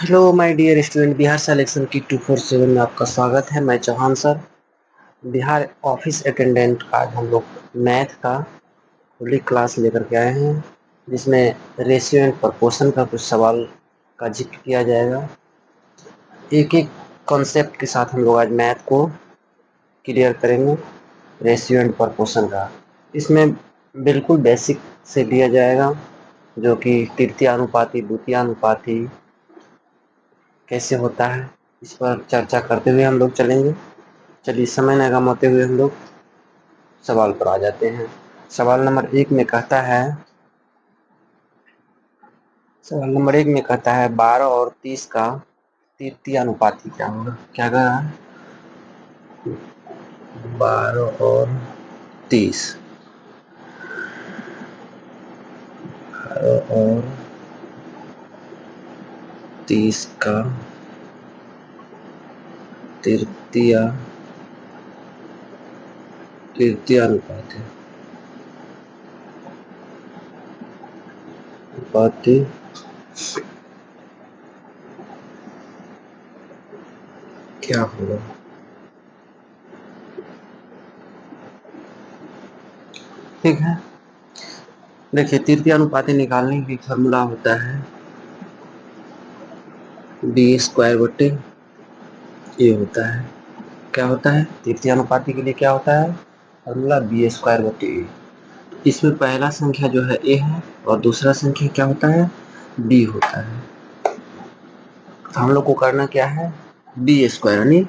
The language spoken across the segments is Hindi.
Hello my dear student, Bihar selection की 247 में आपका स्वागत है। मैं Chauhan sir, Bihar office attendant का आज हम लोग मैथ का खुली क्लास लेकर के आए हैं, जिसमें रेशियो एंड प्रपोर्शन का कुछ सवाल का जिक्र किया जाएगा। एक एक कॉन्सेप्ट के साथ हम लोग आज मैथ को क्लियर करेंगे। रेशियो एंड प्रपोर्शन का इसमें बिल्कुल बेसिक से दिया जाएगा, जो कि तृतीयानुपाती द्वितीयानुपाती कैसे होता है, इस पर चर्चा करते हुए हम लोग चलेंगे। चलिए समय न गंवाते हुए हम लोग सवाल पर आ जाते हैं। सवाल नंबर एक में कहता है 12 और 30 का तृतीयानुपाती क्या होगा। क्या कह रहा है? 12 और 30, 12 और 30 का तृतीयानुपाती क्या होगा। ठीक है, देखिए तृतीयानुपाती निकालने की फॉर्मूला होता है b² ये होता है। क्या होता है तृतीयानुपाती के लिए? क्या होता है फॉर्मूला? b²। इसमें पहला संख्या जो है a है और दूसरा संख्या क्या होता है? b होता है। तो हम लोग को करना क्या है, b² यानी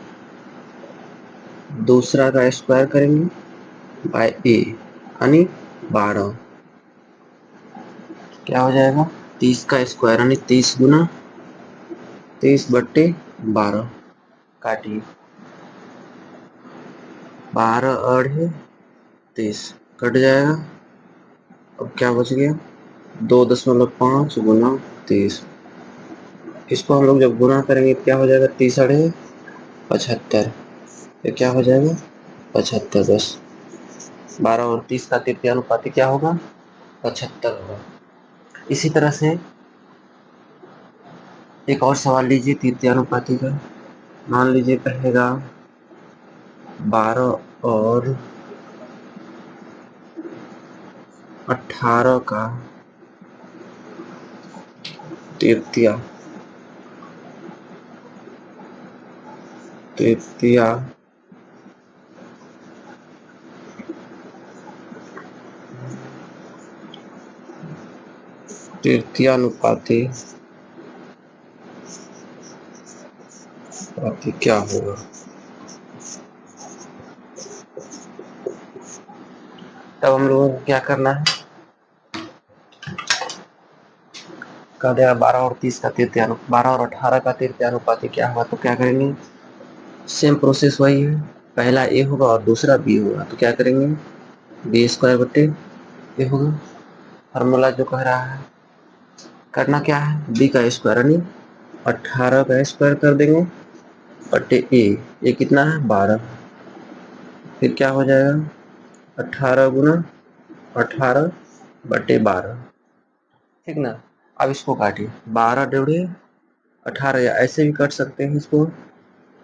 दूसरा का स्क्वायर करेंगे बाय a यानी 12। क्या हो जाएगा? 30 का स्क्वायर यानी 30 गुना 30/12 काटिए। 12 और 30 कट जाएगा। अब क्या बच गया? 2.5 गुना 30। इसको हम लोग जब गुना करेंगे क्या हो जाएगा? 30 और 75। ये क्या हो जाएगा? 75। बस 12 और 30 का तृतीयानुपाती क्या होगा? 75 होगा। इसी तरह से एक और सवाल लीजिए तृतीयानुपाती का। मान लीजिए कहेगा 12 और 18 का तृतीया तृतीयानुपाती क्या होगा। तब हम लोगों को क्या करना है, कह देगा 12 और 30 का तृतीयानुपाती, 12 और 18 का तृतीयानुपाती क्या होगा। तो क्या करेंगे, सेम प्रोसेस वही है। पहला ए होगा और दूसरा बी होगा। तो क्या करेंगे, b² ए होगा। फार्मूला जो कह रहा है करना क्या है, बी का स्क्वायर यानी 18 का स्क्वायर कर देंगे बटे ए कितना है 12। फिर क्या हो जाएगा 18 गुना 18/12। ठीक ना। अब इसको काटिए, 12 × 18 या ऐसे भी काट सकते हैं इसको,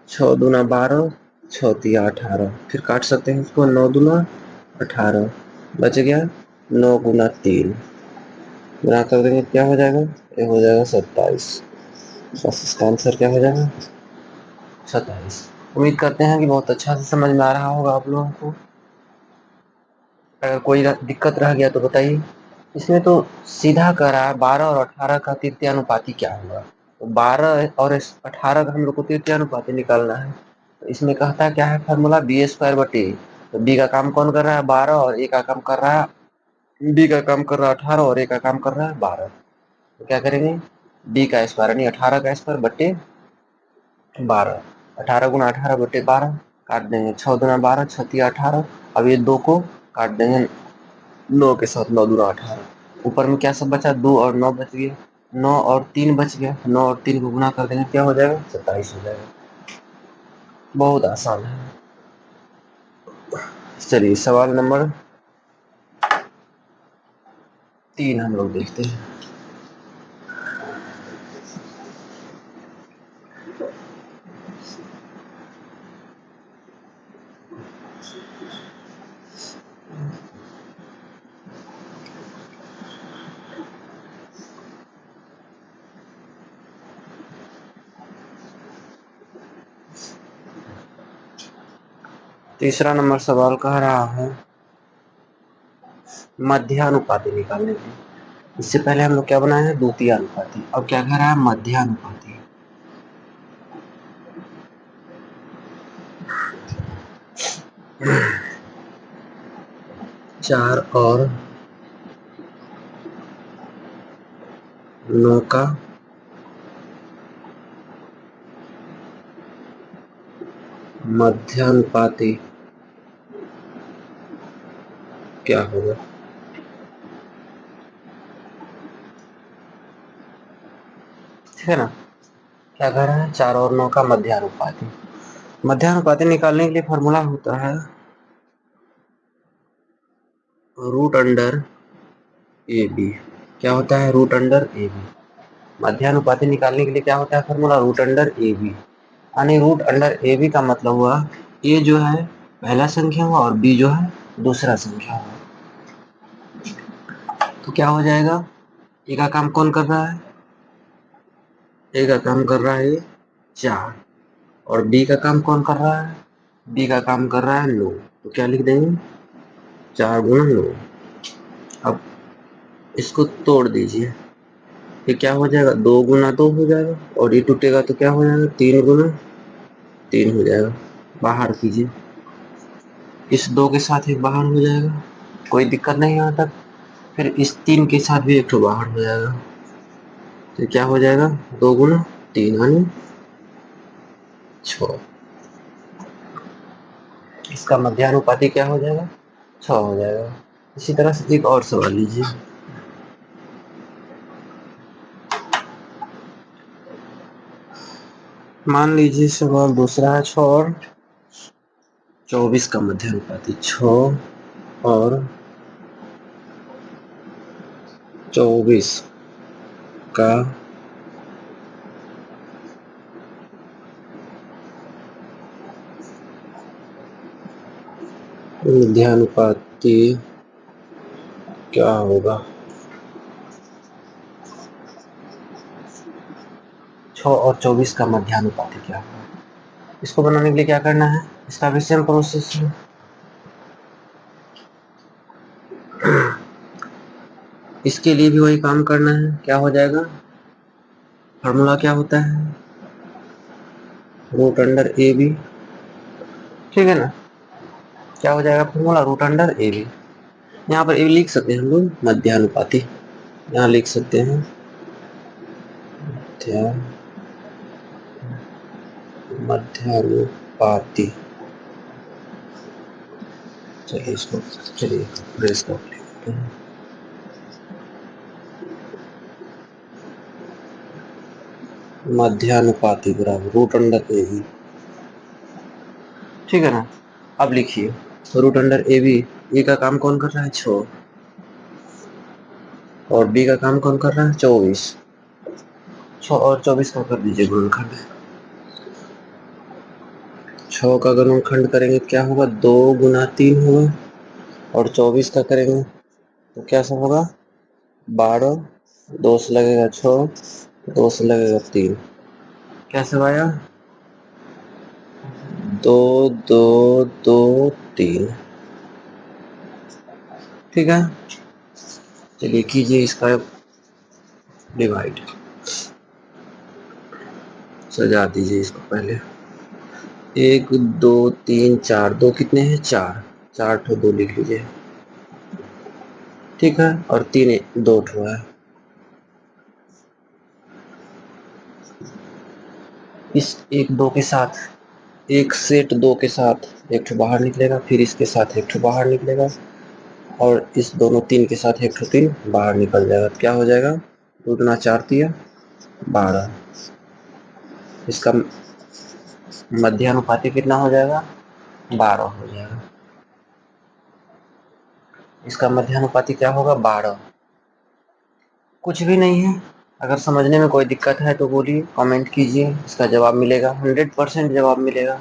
6 दूना 12 6 तिया 18। फिर काट सकते हैं इसको 9 दूना 18, बच गया 9 गुना 3। गुना कर देंगे क्या हो जाएगा, ये हो जाएगा 27। बस इसका आंसर क्या हो जाएगा 27। उम्मीद करते हैं कि बहुत अच्छा से समझ में आ रहा होगा आप लोगों को। अगर कोई दिक्कत रह गया तो बताइए। इसमें तो सीधा कह रहा है 12 और 18 का तृतीयानुपाती क्या होगा। तो 12 और 18 का हम लोग को तृतीयानुपाती निकालना है। तो इसमें कहता क्या है फॉर्मूला, b²/a। तो b का काम कौन कर रहा है 12 और a का काम कर रहा है, b का काम कर रहा है 18 और a का काम कर रहा है 12। तो क्या करेंगे, b का स्क्वायर यानी 18 का स्क्वायर बटे 12। 18 गुना 18/12 काट देंगे, 6 दूना 12 6 तिया 18। अब ये 2 को काट देंगे 9 के साथ, 9 दूना 18। ऊपर में क्या सब बचा, 2 और 9 बच गए, 9 और 3 बच गया। 9 और 3 को गुना कर देंगे क्या हो जाएगा 27 हो जाएगा। बहुत आसान है। चलिए सवाल नंबर 3 हम लोग देखते हैं। तीसरा नंबर सवाल कह रहा है मध्यानुपाती निकालने के। इससे पहले हम लोग क्या बनाए हैं, द्वितीय अनुपाती। अब क्या कह रहा है, मध्यानुपाती। चार और 9 का मध्यानुपाती क्या होगा। ठीक है ना, क्या कह रहा है, 4 और 9 का मध्यानुपाती। मध्यानुपाती निकालने के लिए फॉर्मूला होता है रूट अंडर ए बी। क्या होता है, रूट अंडर ए बी। मध्यानुपाती निकालने के लिए क्या होता है formula, root under A B. यानी रूट अंडर ए बी का मतलब हुआ ए जो है पहला संख्या हुआ और बी जो है दूसरा संख्या हुआ। तो क्या हो जाएगा, ए का काम कौन कर रहा है, ए का काम कर रहा है 4 और बी का काम कौन कर रहा है, बी का काम कर रहा है 9। तो क्या लिख देंगे, 4 गुना 9। अब इसको तोड़ दीजिए, ये क्या हो जाएगा, 2 गुना 2 हो जाएगा और ये टूटेगा तो क्या हो जाएगा, 3 गुना 3 हो जाएगा। बाहर कीजिए, इस 2 के साथ एक बाहर हो जाएगा, कोई दिक्कत नहीं यहाँ तक। फिर इस 3 के साथ भी एक तो बाहर हो जाएगा। तो क्या हो जाएगा, 2 गुना 3 यानी 6। इसका मध्यानुपाती क्या हो जाएगा, 6 हो जाएगा। इसी तरह से एक और सवाल लीजिए। मान लीजिए सवाल दूसरा है 6 और 24 का मध्यानुपाती। 6 और 24 का मध्यानुपाती क्या होगा। 6 और 24 का मध्यानुपाती क्या होगा। इसको बनाने के लिए क्या करना है, इसका भी सेम प्रोसेस है। इसके लिए भी वही काम करना है। क्या हो जाएगा, फॉर्मूला क्या होता है, रूट अंडर ए बी। ठीक है ना, क्या हो जाएगा formula, root under A B. यहाँ पर ए लिख सकते हैं हम लोग मध्यानुपाती, यहाँ लिख सकते हैं मध्यानुपाती। चलिए इसको, चलिए प्रेस कर लेते हैं। मध्यानुपाती बराबर रूट अंडर ए बी। ठीक है ना, अब लिखिए रूट अंडर ए बी। ए का काम कौन कर रहा है 6 और बी का काम कौन कर रहा है 24। 6 और 24 का कर दीजिए गुणनखंड। 6 का गुणनखंड करेंगे तो क्या होगा, 2 गुना 3 होगा और 24 का करेंगे तो क्या सब होगा, 12। 2 से लगेगा 6, 2 से लगेगा 3, क्या सब आया, 2 2 2 3। ठीक है, चलिए कीजिए इसका डिवाइड, सजा दीजिए इसको पहले। 1 2 3 4, 2 कितने हैं 4, 4 ठो 2 लिख लीजिए। ठीक है, और 3 2 ठो है। इस 1 2 के साथ एक सेट 2 के साथ एक ठो बाहर निकलेगा, फिर इसके साथ एक ठो बाहर निकलेगा और इस दोनों 3 के साथ एक ठो 3 बाहर निकल जाएगा। क्या हो जाएगा, 2 गुना 4 तिया 12। इसका मध्यानुपाती कितना हो जाएगा, 12 हो जाएगा। इसका मध्यानुपाती क्या होगा, 12। कुछ भी नहीं है। अगर समझने में कोई दिक्कत है तो बोलिए, कमेंट कीजिए, इसका जवाब मिलेगा, 100% जवाब मिलेगा।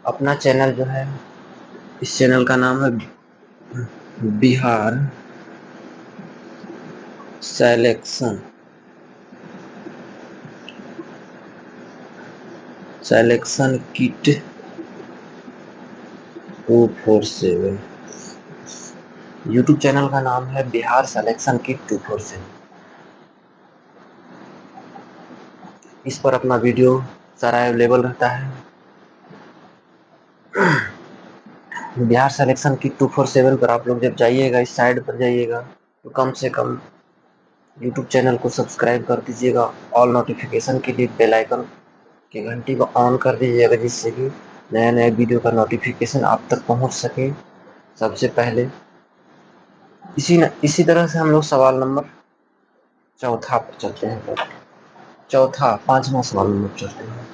अपना चैनल जो है, इस चैनल का नाम है Bihar selection kit 247। YouTube channel का नाम है बिहार सिलेक्शन किट 247। इस पर अपना वीडियो सारा अवेलेबल रहता है। बिहार सिलेक्शन किट 247 पर आप लोग जब जाइएगा, इस साइड पर जाइएगा तो कम से कम यूट्यूब चैनल को सब्सक्राइब कर दीजिएगा। ऑल नोटिफिकेशन के लिए बेल आइकन की घंटी को ऑन कर दीजिएगा, जिससे कि नया नया वीडियो का नोटिफिकेशन आप तक पहुंच सके सबसे पहले। इसी तरह से हम लोग सवाल नंबर चौथा पर चलते हैं। पांचवा सवाल नंबर चलते हैं।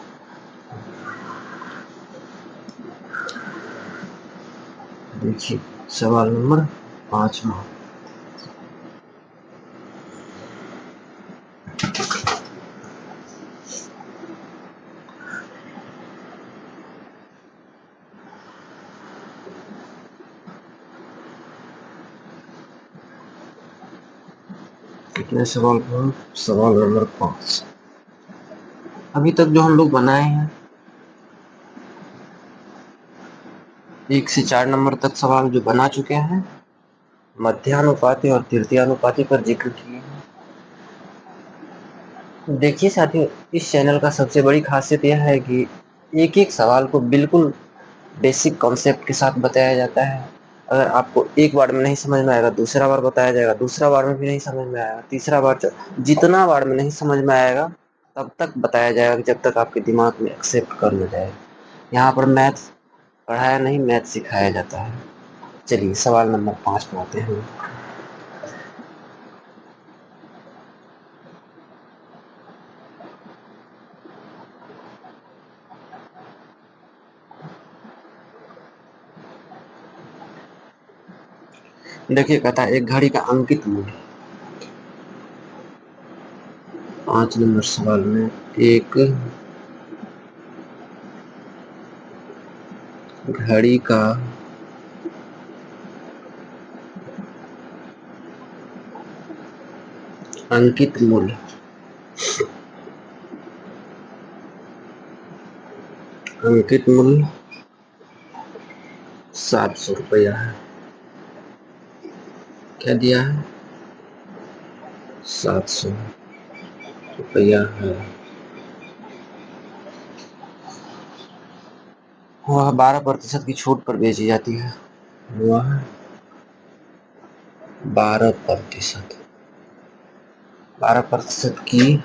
देखिए सवाल नंबर पांचवा। कितने सवाल पर? सवाल नंबर 5। अभी तक जो हम लोग बनाए हैं 1 से 4 नंबर तक सवाल जो बना चुके हैं, मध्यानुपाती और तृतीयानुपाती पर जिक्र किए हैं। देखिए साथियों, इस चैनल का सबसे बड़ी खासियत यह है कि एक एक सवाल को बिल्कुल बेसिक कॉन्सेप्ट के साथ बताया जाता है। अगर आपको एक बार में नहीं समझ में आएगा, दूसरा बार बताया जाएगा, दूसरा बार में भी नहीं समझ में आएगा, तीसरा बार, जितना बार में नहीं समझ में आएगा तब तक बताया जाएगा जब तक आपके दिमाग में एक्सेप्ट कर न जाए। यहाँ पर मैथ्स पढ़ाया नहीं, मैथ सिखाया जाता है। चलिए सवाल नंबर 5 पर आते हैं। देखिए कहता है एक घड़ी का अंकित मूल्य। 5 नंबर सवाल में एक घड़ी का अंकित मूल्य अंकित मूल्य 700 रुपया है। क्या दिया है? 700 रुपया है। वह 12% की छूट पर बेची जाती है। वह 12% 12% की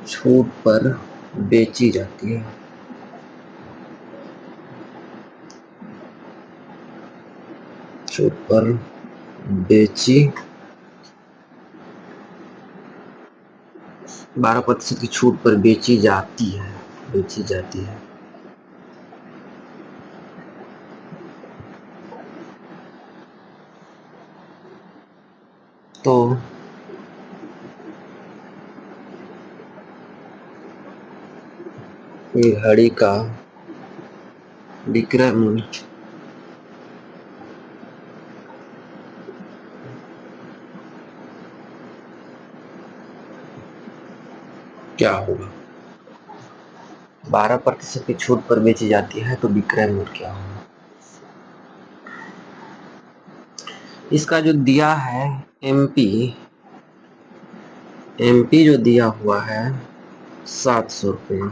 छूट पर बेची जाती है। छूट पर बेची 12% की छूट पर बेची जाती है। तो घड़ी का विक्रय मूल्य क्या होगा? 12% की छूट पर बेची जाती है तो विक्रय मूल्य क्या होगा? इसका जो दिया है एमपी जो दिया हुआ है 700 रुपये।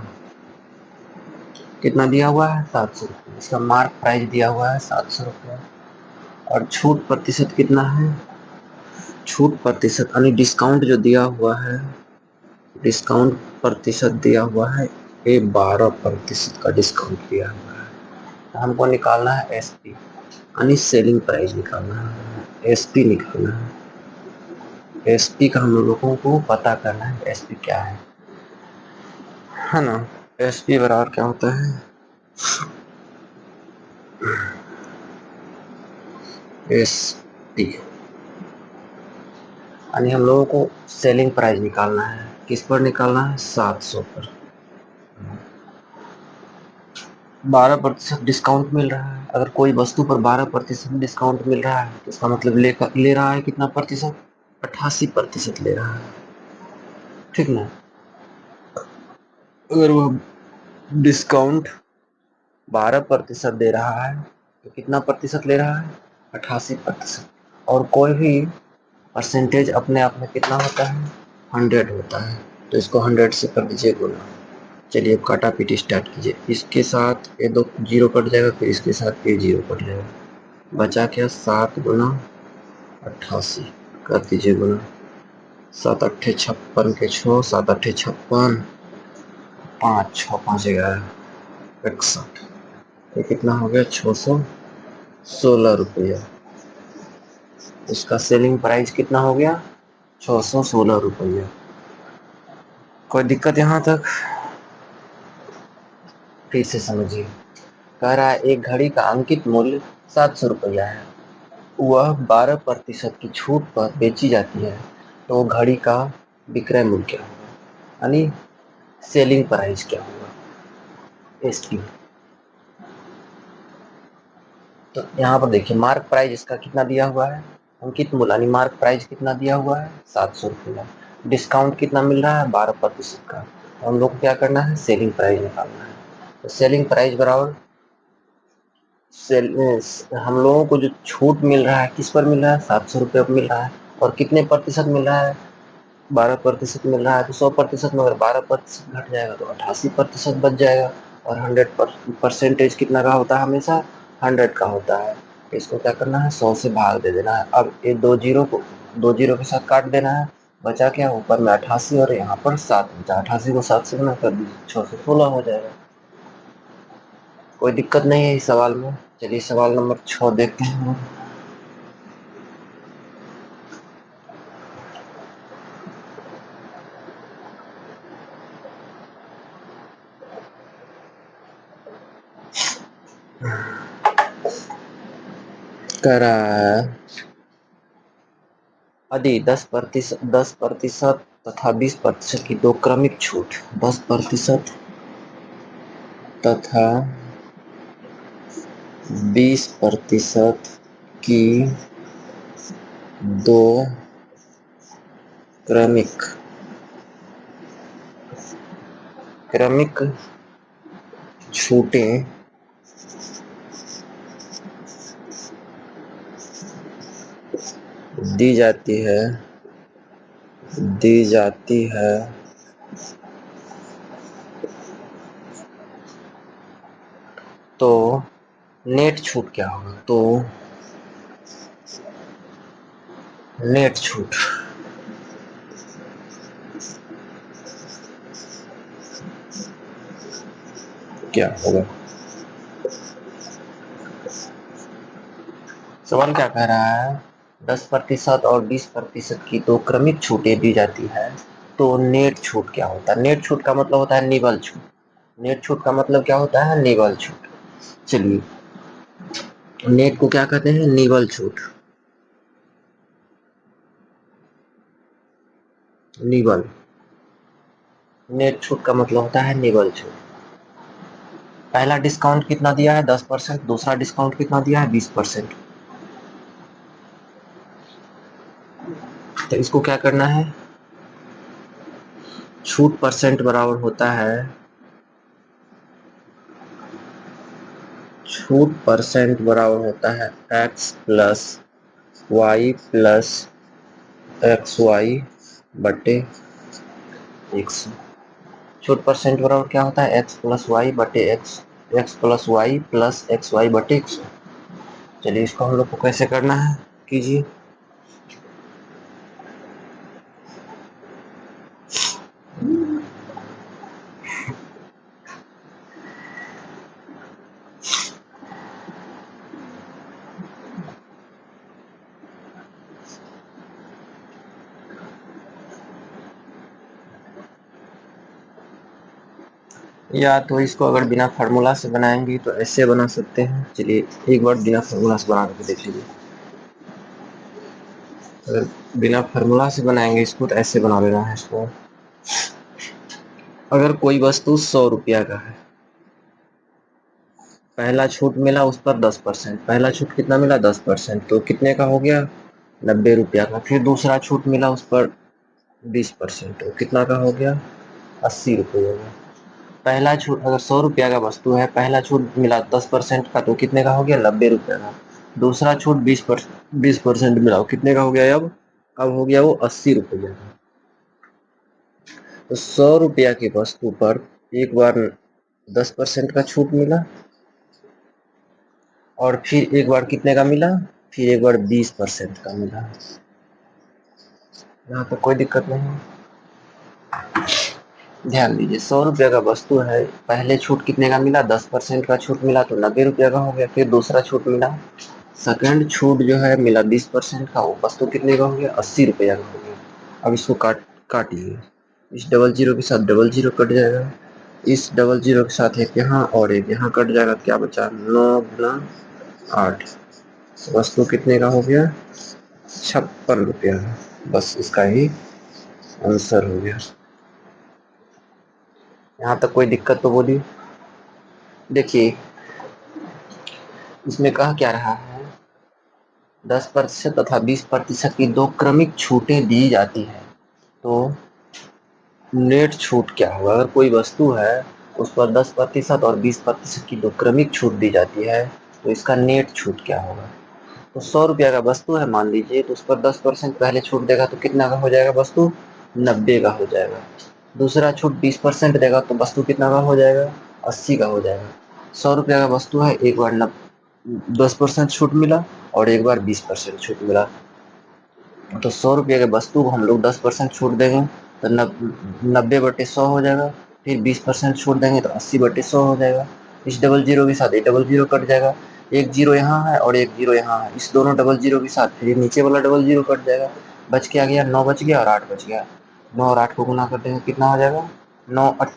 कितना दिया हुआ है? 700 रुपये। इसका मार्क प्राइस दिया हुआ है 700 रुपये। और छूट प्रतिशत कितना है? छूट प्रतिशत यानी डिस्काउंट जो दिया हुआ है, डिस्काउंट प्रतिशत दिया हुआ है, ये 12% का डिस्काउंट दिया हुआ है। तो हमको निकालना है एसपी यानी सेलिंग प्राइस निकालना है, एसपी निकालना है। एसपी का हम लोगों को पता करना है, एसपी क्या है ना? एसपी बराबर क्या होता है? एसपी यानी हम लोगों को सेलिंग प्राइस निकालना है। किस पर निकालना है? 700 पर। 12% डिस्काउंट मिल रहा है। अगर कोई वस्तु पर 12% डिस्काउंट मिल रहा है तो इसका मतलब ले रहा है कितना प्रतिशत? 88% ले रहा है। ठीक ना? अगर वह डिस्काउंट 12% दे रहा है, तो कितना प्रतिशत ले रहा है? 88%। और कोई भी परसेंटेज अपने आप में कितना होता है? 100 होता है, तो इसको 100 से कर दीजिए गुना। चलिए अब काटा पीटी स्टार्ट कीजिए। इसके साथ ये 2 जीरो कट जाएगा, फिर इसके साथ ये जीरो कट जाएगा, बचा क्या? 7 गुना 88 कर दीजिए गुना। 7 अट्ठे 56 के 6, 7 अट्ठे 56, 5 6 5 11 61। ये कितना हो गया? 616 रुपया। इसका सेलिंग प्राइस कितना हो गया? 616 रुपया। कोई दिक्कत यहाँ तक? फिर से समझिए। कह रहा है एक घड़ी का अंकित मूल्य 700 रुपया है, वह 12% की छूट पर बेची जाती है, तो वो घड़ी का विक्रय मूल्य क्या होगा, यानी सेलिंग प्राइस क्या होगा, इसकी। तो यहाँ पर देखिए मार्क प्राइस इसका कितना दिया हुआ है? अंकित मूल्य यानी मार्क प्राइस कितना दिया हुआ है? 700 रुपया। डिस्काउंट कितना मिल रहा है? 12% का। तो हम लोग को क्या करना है? सेलिंग प्राइस निकालना है। तो सेलिंग प्राइस बराबर हम लोगों को जो छूट मिल रहा है किस पर मिल रहा है? 700 रुपये पर मिल रहा है। और कितने प्रतिशत मिल रहा है? 12% मिल रहा है। तो 100% में अगर 12% घट जाएगा तो 88% बच जाएगा। और 100% कितना का होता है? हमेशा 100 का होता है। इसको क्या करना है? 100 से भाग दे देना है। अब ये दो जीरो के साथ काट देना है। बचा क्या? ऊपर में 88 और यहाँ पर 7 बचा। 88 को 7 से गुना कर दीजिए, 6 से 16 हो जाएगा। कोई दिक्कत नहीं है इस सवाल में। चलिए सवाल नंबर 6 देखते हैं हम लोग। कह रहा है यदि 10% तथा 20% की दो क्रमिक छूट, 10% तथा 20% की दो क्रमिक क्रमिक छूटें दी जाती है दी जाती है तो नेट छूट क्या होगा? तो नेट छूट क्या होगा? सवाल क्या कह रहा है? 10% और 20% की दो क्रमिक छूटें दी जाती है, तो नेट छूट क्या होता है? नेट छूट का मतलब होता है निवल छूट। नेट छूट का मतलब क्या होता है? निवल छूट। चलिए नेट को क्या कहते हैं? निवल छूट। निवल नेट छूट का मतलब होता है निवल छूट। पहला डिस्काउंट कितना दिया है? 10%। दूसरा डिस्काउंट कितना दिया है? 20%। तो इसको क्या करना है? छूट परसेंट बराबर होता है, छूट परसेंट बराबर होता है x plus Y plus X Y बटे 100। छूट परसेंट बराबर क्या होता है? x प्लस वाई बटे X plus Y plus X Y बटे 100। चलिए इसको हम लोग को कैसे करना है, कीजिए। या तो इसको अगर बिना फार्मूला से बनाएंगे तो ऐसे बना सकते हैं। चलिए एक बार बिना फार्मूला से बना करके देख लीजिए। अगर बिना फार्मूला से बनाएंगे इसको तो ऐसे बना लेना है इसको। अगर कोई वस्तु 100 रुपया का है, पहला छूट मिला उस पर 10%। पहला छूट कितना मिला? 10%। तो कितने का हो गया? 90 रुपया का। फिर दूसरा छूट मिला उस पर 20%। तो कितना का हो गया? 80 रुपये हो गया। पहला छूट अगर 100 रुपया का वस्तु है, पहला छूट मिला 10% का, तो कितने का हो गया? 90 रुपये का। दूसरा छूट 20% मिला, कितने का हो गया? अब हो गया वो 80 रुपये का। तो 100 रुपया की वस्तु पर एक बार 10% का छूट मिला, और फिर एक बार कितने का मिला? फिर एक बार 20% का मिला। यहाँ पर कोई दिक्कत नहीं। ध्यान दीजिए, 100 रुपया का वस्तु है, पहले छूट कितने का मिला? 10% का छूट मिला, तो 90 रुपया का हो गया। फिर दूसरा छूट मिला, सेकंड छूट जो है मिला 20% का, वो वस्तु कितने का हो गया? 80 रुपया का हो गया। अब इसको काटिए, इस डबल जीरो के साथ डबल जीरो कट जाएगा, इस डबल जीरो के साथ एक यहाँ और एक यहाँ कट जाएगा, क्या बचा? 9 गुना 8। वस्तु कितने का हो गया? 56 रुपया। बस इसका ही आंसर हो गया। यहाँ तक कोई दिक्कत तो बोलिए। देखिए इसमें कह क्या रहा है, 10% तथा 20% की दो क्रमिक छूटें दी जाती है, तो नेट छूट क्या होगा? अगर कोई वस्तु है उस पर 10% और 20% की दो क्रमिक छूट दी जाती है, तो इसका नेट छूट क्या होगा? तो 100 रुपया का वस्तु है मान लीजिए, तो उस पर 10% पहले छूट देगा, तो कितना का हो जाएगा वस्तु? 90 का हो जाएगा। दूसरा छूट 20% देगा, तो वस्तु कितना का हो जाएगा? 80 का हो जाएगा। 100 रुपया का वस्तु है, एक बार 10% छूट मिला और एक बार 20% छूट मिला, तो 100 रुपये के वस्तु को हम लोग 10% छूट देंगे तो 90/100 हो जाएगा। फिर 20% छूट देंगे तो 80/100 हो जाएगा। इस डबल जीरो के साथ ये डबल जीरो कट जाएगा, एक जीरो यहाँ है और एक जीरो यहाँ है, इस दोनों डबल जीरो के साथ फिर नीचे वाला डबल जीरो कट जाएगा। बच के आ गया 9 बच गया और 8 बच गया। 9 और 8 को गुना कर देंगे, कितना हो जाएगा? 9 8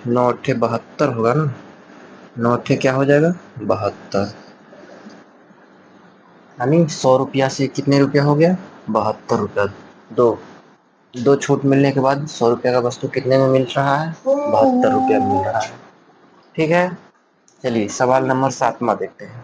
72 होगा ना। 9 8 क्या हो जाएगा? 72। यानी 100 रुपया से कितने रुपया हो गया? 72 रुपया। दो दो छूट मिलने के बाद 100 रुपया का वस्तु कितने में मिल रहा है? 72 रुपया मिल रहा है। ठीक है, चलिए सवाल नंबर 7वां देखते हैं।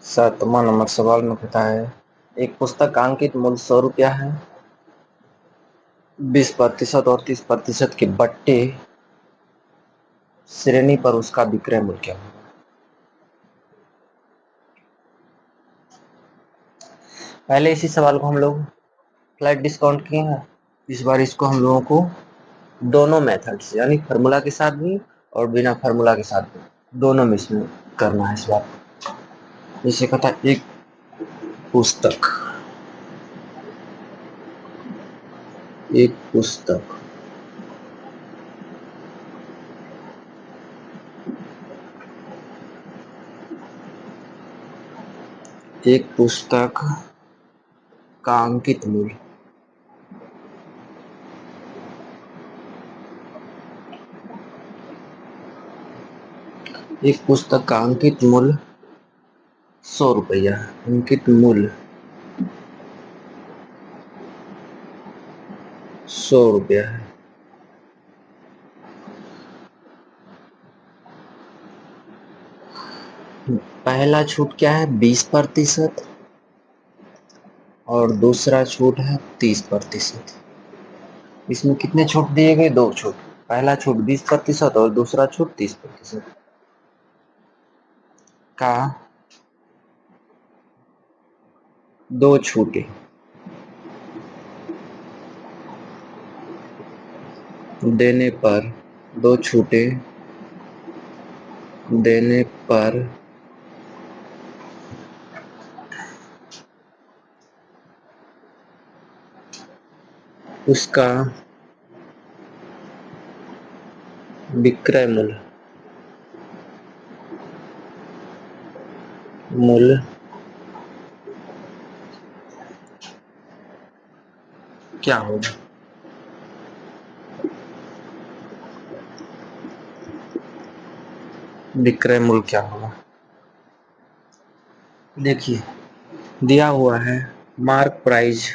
सातवां नंबर सवाल में कहता है, एक पुस्तक का अंकित मूल्य 100 रुपया है, 20% और 30% के बट्टे श्रेणी पर उसका विक्रय मूल्य क्या है? पहले इसी सवाल को हम लोग फ्लैट डिस्काउंट किए हैं, इस बार इसको हम लोगों को दोनों मेथड से, यानी फार्मूला के साथ भी और बिना फार्मूला के साथ भी, दोनों में इसमें करना है इस बार। जैसे कहता है, पुस्तक एक पुस्तक एक पुस्तक का अंकित मूल्य एक पुस्तक का अंकित मूल्य 100 रुपया है। अंकित मूल्य 100 रुपया है। पहला छूट क्या है? 20% और दूसरा छूट है 30%। इसमें कितने छूट दिए गए? दो छूट। पहला छूट 20% और दूसरा छूट 30% का दो छूटे देने पर, दो छूटे देने पर उसका विक्रय मूल्य, मूल्य क्या होगा? विक्रय मूल्य क्या होगा? देखिए दिया हुआ है मार्क प्राइस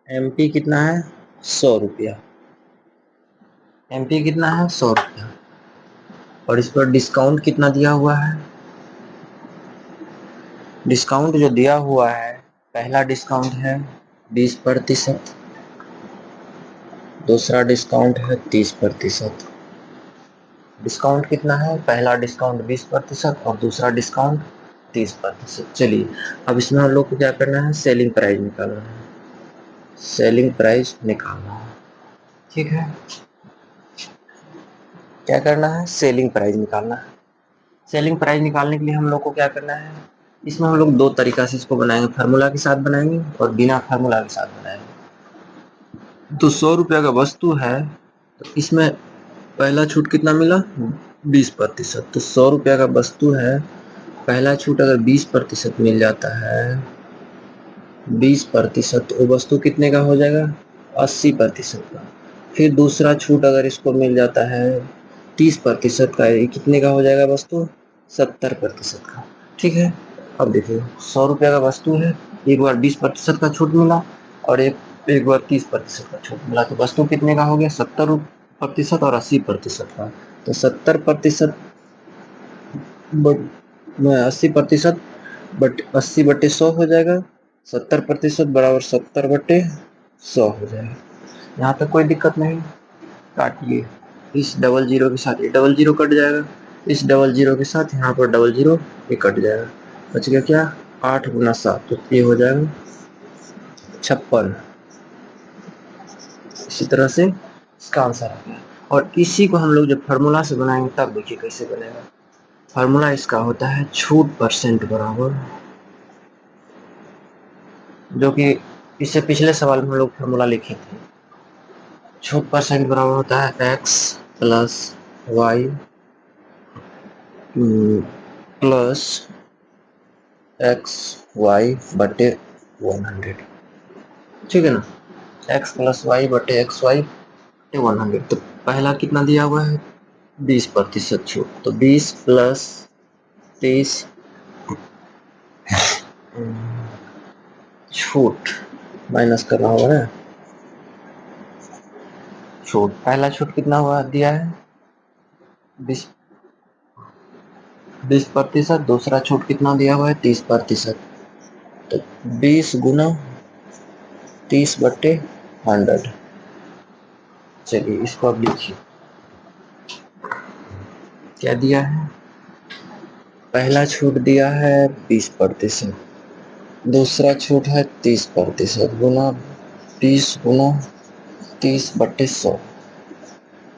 एमपी कितना है 100 रुपया, एमपी कितना है 100 रुपया, और इस पर डिस्काउंट कितना दिया हुआ है? डिस्काउंट जो दिया हुआ है, पहला डिस्काउंट है 20%, दूसरा डिस्काउंट है 30%। डिस्काउंट कितना है? पहला डिस्काउंट 20% और दूसरा डिस्काउंट 30%। चलिए अब इसमें हम लोग को क्या करना है? सेलिंग प्राइस निकालना है, सेलिंग प्राइस निकालना है। ठीक है, क्या करना है? सेलिंग प्राइस निकालना है। सेलिंग प्राइस निकालने के लिए हम लोग को क्या करना है? इसमें हम लोग दो तरीका से इसको बनाएंगे, फार्मूला के साथ बनाएंगे और बिना फार्मूला के साथ बनाएंगे। तो 100 रुपया का वस्तु है, तो इसमें पहला छूट कितना मिला? 20%। तो 100 रुपया का वस्तु है, पहला छूट अगर 20% मिल जाता है, 20%, तो वस्तु कितने का हो जाएगा? 80% का। फिर दूसरा छूट अगर इसको मिल जाता है 30% का, ये कितने का हो जाएगा वस्तु? 70% का। ठीक है, अब देखिए 100 रुपया का वस्तु है, एक बार 20% का छूट मिला और एक बार 30% का छूट मिला, तो वस्तु कितने का हो गया? 70% और 80% का। तो 70% 80% बट 80/100 हो जाएगा, 70% बराबर 70/100 हो जाएगा। यहाँ तक कोई दिक्कत नहीं। काटिए, इस डबल जीरो के साथ ये डबल जीरो कट जाएगा, इस डबल जीरो के साथ यहाँ पर डबल जीरो ये कट जाएगा, बच गया क्या? 8 × 7, तो ये हो जाएगा 56। इसी तरह से इसका आंसर आ गया। और इसी को हम लोग जब फार्मूला से बनाएंगे तब देखिए कैसे बनेगा। फार्मूला इसका होता है छूट परसेंट बराबर, जो कि इससे पिछले सवाल में हम लोग फार्मूला लिखे थे। छूट परसेंट बराबर होता है x plus Y plus X Y बटे 100। ठीक है ना, x प्लस वाई बटे एक्स वाई बटे 100। तो पहला कितना दिया हुआ है? 20% छूट, तो 20 प्लस 30 छूट माइनस करना होगा ना। छूट, पहला छूट कितना हुआ दिया है? 20%। दूसरा छूट कितना दिया हुआ है? 30%। तो 20 × 30/100। चलिए इसको अब लिखिए, क्या दिया है? पहला छूट दिया है 20%, दूसरा छूट है 30% गुना 20 × 30/100।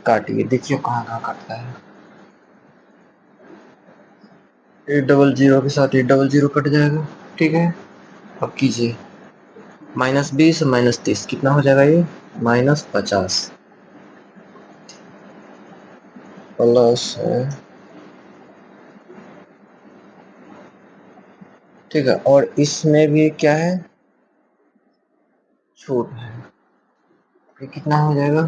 काटिए, देखिए कहाँ कहाँ कटता है। एक डबल जीरो के साथ एक डबल जीरो कट जाएगा। ठीक है, अब कीजिए -20 -30 कितना हो जाएगा? ये -50 प्लस है। ठीक है, और इसमें भी क्या है? छूट है, ये कितना हो जाएगा?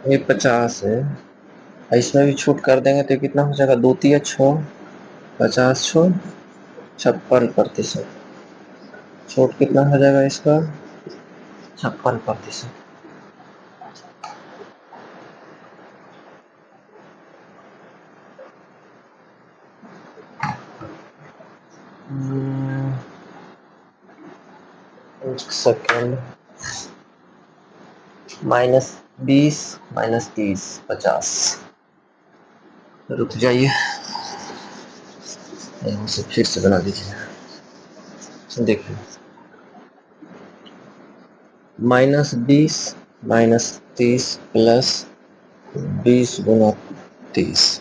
ये 50 है, इसमें भी छूट कर देंगे तो कितना हो जाएगा? 2 × 6 50 6 56%। छूट कितना हो जाएगा इसका? 56%। एक सेकेंड, -20 -30 50। रुक जाइए, इसे फिर से बना दीजिए। देखिए -20 -30 प्लस 20 × 30।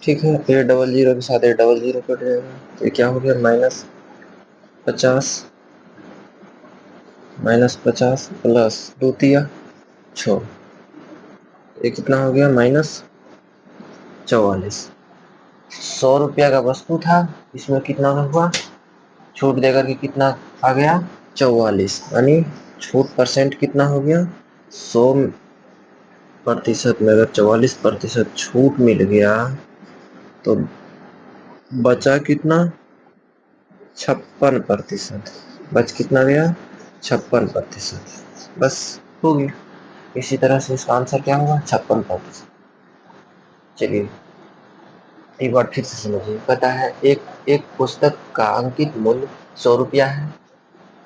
ठीक है, फिर डबल जीरो के साथ डबल जीरो कट जाएगा, तो क्या हो गया? -50 -50 प्लस 2 तिया 6, ये कितना हो गया -44। 100 रुपया का वस्तु था, इसमें कितना हुआ, छूट देकर के कितना आ गया 44, यानी छूट परसेंट कितना हो गया 100% में अगर 44% छूट मिल गया तो बचा कितना 56%, बच कितना गया 56%, बस हो गया। इसी तरह से इसका आंसर क्या होगा 56%। चलिए एक बार फिर से समझिए, पता है एक एक पुस्तक का अंकित मूल्य 100 रुपया है,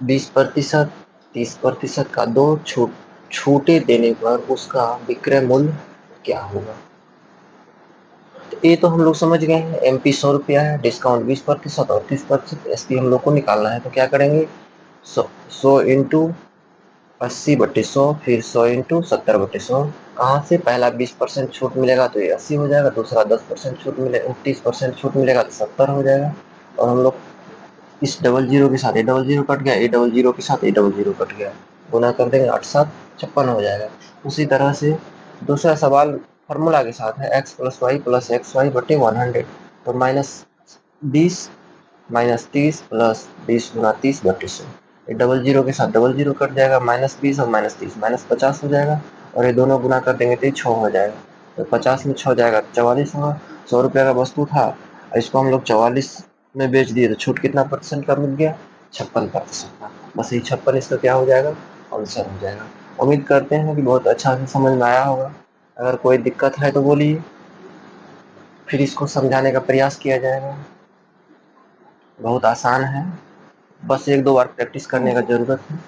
20%, 30% का दो छूटे देने पर उसका विक्रय मूल्य क्या होगा। तो ये तो हम लोग समझ गए हैं, एमपी 100 रुपया है, डिस्काउंट 20% और 30%, एसपी हम लोग को निकालना है। तो क्या करेंगे 100 इंटू 80/100, फिर 100 इंटू 70/100। कहाँ से, पहला 20% छूट मिलेगा तो ये 80 हो जाएगा, दूसरा 10% छूट मिलेगा, 30% छूट मिलेगा तो 70 हो जाएगा। और हम लोग इस डबल जीरो के साथ ये डबल जीरो कट गया, ये डबल जीरो के साथ ये डबल जीरो कट गया, गुना कर देंगे 8 7 56 हो जाएगा। उसी तरह से दूसरा सवाल फार्मूला के साथ है, x plus Y plus X Y बटे 100, तो -20 -30 प्लस 20 गुना 30/100, ये डबल जीरो के साथ डबल जीरो कट जाएगा, -20 और -30 -50 हो जाएगा, और ये दोनों गुना कर देंगे तो ये 6 हो जाएगा। तो 50 में 6 जाएगा तो 44 होगा। 100 रुपये का वस्तु था, इसको हम लोग 44 में बेच दिए तो छूट कितना परसेंट का मिल गया 56% का। बस ये 56 इसका क्या हो जाएगा आंसर हो जाएगा। उम्मीद करते हैं कि बहुत अच्छा से समझ में आया होगा। अगर कोई दिक्कत है तो बोलिए, फिर इसको समझाने का प्रयास किया जाएगा। बहुत आसान है, बस 1-2 बार प्रैक्टिस करने का ज़रूरत है।